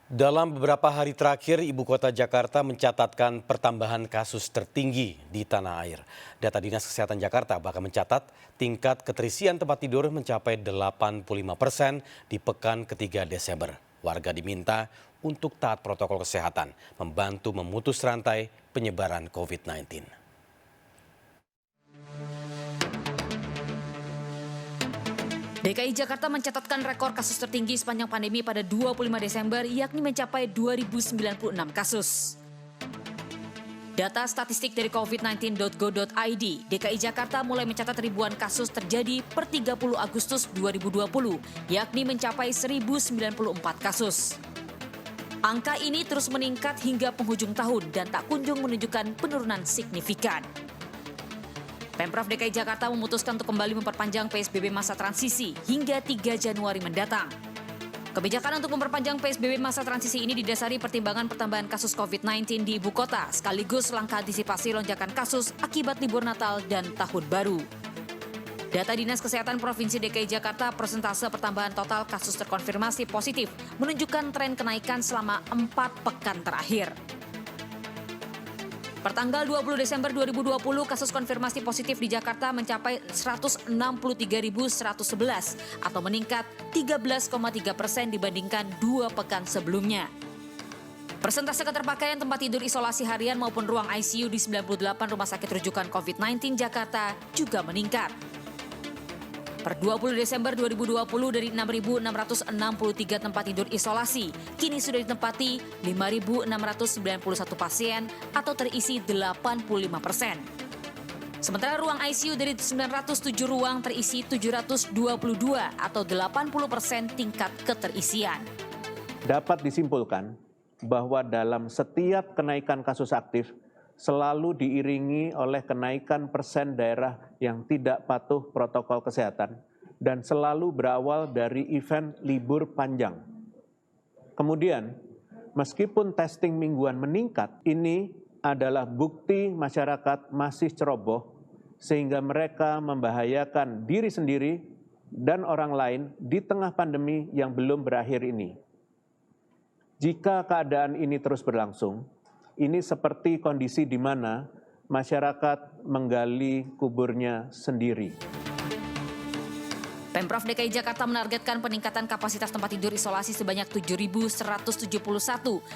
Dalam beberapa hari terakhir, Ibu Kota Jakarta mencatatkan pertambahan kasus tertinggi di tanah air. Data Dinas Kesehatan Jakarta bahkan mencatat tingkat keterisian tempat tidur mencapai 85% di pekan ketiga Desember. Warga diminta untuk taat protokol kesehatan, membantu memutus rantai penyebaran COVID-19. DKI Jakarta mencatatkan rekor kasus tertinggi sepanjang pandemi pada 25 Desember, yakni mencapai 2.096 kasus. Data statistik dari covid19.go.id, DKI Jakarta mulai mencatat ribuan kasus terjadi per 30 Agustus 2020, yakni mencapai 1.094 kasus. Angka ini terus meningkat hingga penghujung tahun dan tak kunjung menunjukkan penurunan signifikan. Pemprov DKI Jakarta memutuskan untuk kembali memperpanjang PSBB masa transisi hingga 3 Januari mendatang. Kebijakan untuk memperpanjang PSBB masa transisi ini didasari pertimbangan pertambahan kasus COVID-19 di ibu kota, sekaligus langkah antisipasi lonjakan kasus akibat libur Natal dan Tahun Baru. Data Dinas Kesehatan Provinsi DKI Jakarta, persentase pertambahan total kasus terkonfirmasi positif menunjukkan tren kenaikan selama 4 pekan terakhir. Pertanggal 20 Desember 2020, kasus konfirmasi positif di Jakarta mencapai 163.111 atau meningkat 13,3% dibandingkan 2 pekan sebelumnya. Persentase keterpakaian tempat tidur isolasi harian maupun ruang ICU di 98 rumah sakit rujukan COVID-19 Jakarta juga meningkat. Per 20 Desember 2020 dari 6.663 tempat tidur isolasi, kini sudah ditempati 5.691 pasien atau terisi 85%. Sementara ruang ICU dari 907 ruang terisi 722 atau 80% tingkat keterisian. Dapat disimpulkan bahwa dalam setiap kenaikan kasus aktif selalu diiringi oleh kenaikan persen daerah yang tidak patuh protokol kesehatan dan selalu berawal dari event libur panjang. Kemudian, meskipun testing mingguan meningkat, ini adalah bukti masyarakat masih ceroboh sehingga mereka membahayakan diri sendiri dan orang lain di tengah pandemi yang belum berakhir ini. Jika keadaan ini terus berlangsung, ini seperti kondisi di mana masyarakat menggali kuburnya sendiri. Pemprov DKI Jakarta menargetkan peningkatan kapasitas tempat tidur isolasi sebanyak 7.171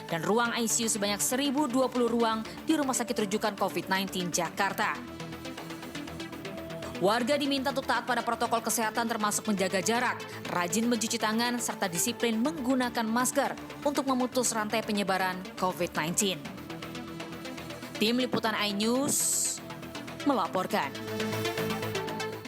dan ruang ICU sebanyak 1.020 ruang di Rumah Sakit Rujukan COVID-19 Jakarta. Warga diminta untuk taat pada protokol kesehatan termasuk menjaga jarak, rajin mencuci tangan, serta disiplin menggunakan masker untuk memutus rantai penyebaran COVID-19. Tim Liputan iNews melaporkan.